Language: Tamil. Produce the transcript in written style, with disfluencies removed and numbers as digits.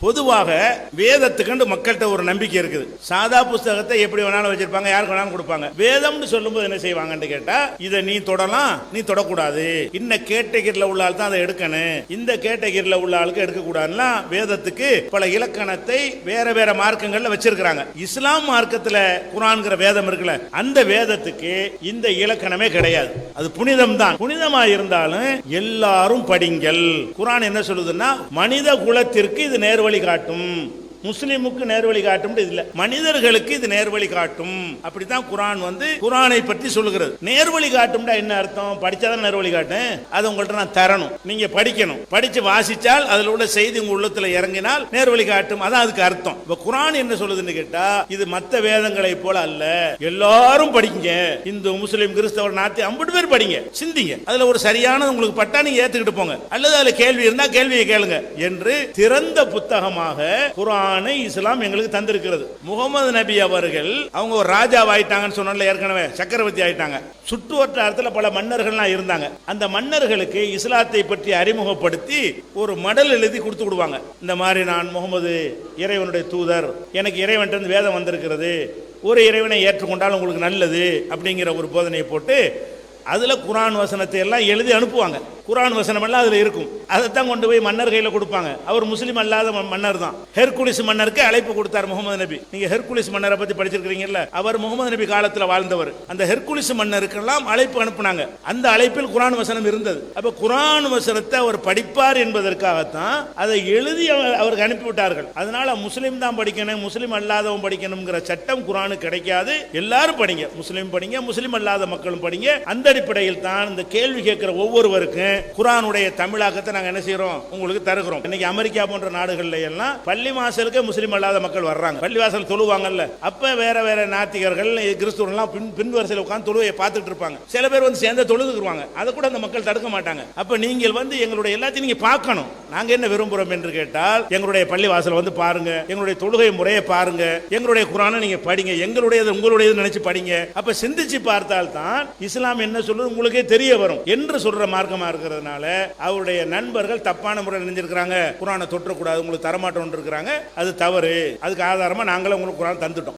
பொதுவாக வேதத்துக்கு மக்கள்கிட்ட ஒரு நம்பிக்கை இருக்குது. சாதா புஸ்தகத்தை எப்படி வேணாலும் வச்சிருப்பாங்க, யாருக்கு வேணாலும் கொடுப்பாங்க. வேதம்னு சொல்லும்போது என்ன செய்வாங்கன்னு கேட்டா, இதை நீ தொடலாம், நீ தொடக்கூடாது, இந்த கேட்டகிரில உள்ள ஆள் தான் அதை எடுக்கணும், இந்த கேட்டகிரில உள்ள ஆளுக்கு எடுக்க கூடாதுன்னா வேதத்துக்கு பல இலக்கணத்தை வேற வேற மார்க்கங்கள்ல வச்சிருக்கிறாங்க. இஸ்லாம் மார்க்கத்துல குர்ஆன்ங்கிற வேதம் இருக்குல்ல, அந்த வேதத்துக்கு இந்த இலக்கணமே கிடையாது. அது புனிதம் தான். புனிதமா இருந்தாலும் எல்லாரும் படிங்கள். குர்ஆன் என்ன சொல்லுதுன்னா, மனித குலத்திற்கு இது நேர்வழி காட்டும், முஸ்லிமுக்கு நேர்வழி காட்டும் இல்ல, மனிதர்களுக்கு இது நேர்வழி காட்டும். அப்படித்தான் குர்ஆன் குர்ஆனை பற்றி சொல்லுகிறது. நேர்வழி காட்டும்டா என்ன அர்த்தம்? படிச்சாதான் நேர்வழி காட்டும். அது உங்கள்ட்ட நான் தரணும், நீங்க படிக்கணும், படிச்சு வாசிச்சால் அதில் உள்ள செய்தி உங்க உள்ளத்துல இறங்கினால் நேர்வழி காட்டும். அதான் அதுக்கு அர்த்தம். இப்ப குர்ஆன் என்ன சொல்லுதுன்னு கேட்டா, இது மற்ற வேதங்களை போல அல்ல, எல்லாரும் படிங்க, இந்து முஸ்லிம் கிறிஸ்தவர் நாத்தி அம்பது பேர் படிங்க, சிந்திங்க, அதுல ஒரு சரியானது உங்களுக்கு பட்டா நீங்க ஏத்துக்கிட்டு போங்க, அல்லது அதுல கேள்வி இருந்தா கேள்வியை கேளுங்க என்று திறந்த புத்தகமாக குர்ஆன் இஸ்லாம் எங்களுக்கு தந்திருக்கிறது. முகமது நபி அவர்கள் அவங்க ஒரு ராஜாவாயிட்டாங்கன்னு சொன்னால, ஏற்கனவே சக்கரவர்த்தி ஆயிட்டாங்க. சுற்று வட்டாரத்தில் பல மன்னர்கள்லாம் இருந்தாங்க. அந்த மன்னர்களுக்கு இஸ்லாத்தை பற்றி அறிமுகப்படுத்தி ஒரு மடல் எழுதி கொடுத்து விடுவாங்க. இந்த மாதிரி நான் முகமது இறைவனுடைய தூதர், எனக்கு இறைவன் வேதம் வந்திருக்கிறது, ஒரு இறைவனை ஏற்றுக்கொண்டால் உங்களுக்கு நல்லது அப்படிங்கிற ஒரு போதனையை போட்டு அதுல குர்ஆன் வசனத்தை எல்லாம் எழுதி அனுப்புவாங்க. குர்ஆன் வசனம் எல்லாம் அதுல இருக்கும். அதைத்தான் கொண்டு போய் மன்னர் கையில கொடுப்பாங்க. அவர் முஸ்லீம் அல்லாத மன்னர் தான். ஹெர்குலிஸ் மன்னருக்கு அழைப்பு கொடுத்தார் முகமது நபி. நீங்க ஹெர்குலிஸ் மன்னரை பத்தி படிச்சிருக்கீங்கல்ல, அவர் முகமது நபி காலத்துல வாழ்ந்தவர். அந்த ஹெர்குலிஸ் மன்னருக்கெல்லாம் அழைப்பு அனுப்புனாங்க. அந்த அழைப்பில் குர்ஆன் வசனம் இருந்தது. அப்ப குர்ஆன் வசனத்தை அவர் படிப்பார் என்பதற்காகத்தான் அதை எழுதி அவருக்கு அனுப்பிவிட்டார்கள். அதனால முஸ்லீம் தான் படிக்கணும், முஸ்லீம் அல்லாதவன் படிக்கணுங்கிற சட்டம் குர்ஆனுக்கு கிடைக்காது. எல்லாரும் படிங்க, முஸ்லீம் படிங்க, முஸ்லீம் அல்லாத மக்களும் படிங்க. அந்த அடிப்படையில் தான் இந்த கேள்வி கேட்கிற ஒவ்வொருவருக்கும் குர்ஆனுடைய தமிழாக்கத்தை நாங்க என்ன செய்யறோம், உங்களுக்கு தருகிறோம். இன்னைக்கு அமெரிக்கா போன்ற நாடுகள்ல எல்லாம் பள்ளி வாசலுக்கு முஸ்லீம் அல்லாத மக்கள் வர்றாங்க. பள்ளி வாசல் தொழுவாங்கல்ல, அப்ப வேற வேற நாத்திகர்கள் கிறிஸ்துவர்கள் பின் வரிசையில் உட்கார்ந்து தொழுவையை பார்த்துட்டு இருப்பாங்க. சில பேர் சேர்ந்து தொழுதுக்குருவாங்க. அதை கூட அந்த மக்கள் தடுக்க மாட்டாங்க. அப்ப நீங்கள் எங்களுடைய எல்லாத்தையும் நீங்க பார்க்கணும். நாங்க என்ன விரும்புறோம் என்று கேட்டால், எங்களுடைய பள்ளி வாசல் பாருங்க, எங்களுடைய தொழுகை முறையை பாருங்க, எங்களுடைய குர்ஆனை நீங்க படிங்க, எங்களுடையது உங்களுடையது நினைச்சு படிங்க. அப்ப சிந்திச்சு பார்த்தால் தான் இஸ்லாம் என்ன சொல்றது உங்களுக்கே தெரிய வரும் என்று சொல்ற மார்க்கமா இருக்கிறதுனால அவருடைய நண்பர்கள் தப்பான முறையில் நினைஞ்சிருக்கிறாங்க, குர்ஆனை தொற்றக்கூடாது, உங்களுக்கு தரமாட்டோம் இருக்கிறாங்க. அது தவறு. அதுக்கு ஆதாரமா நாங்களே உங்களுக்கு குர்ஆன் தந்துட்டோம்.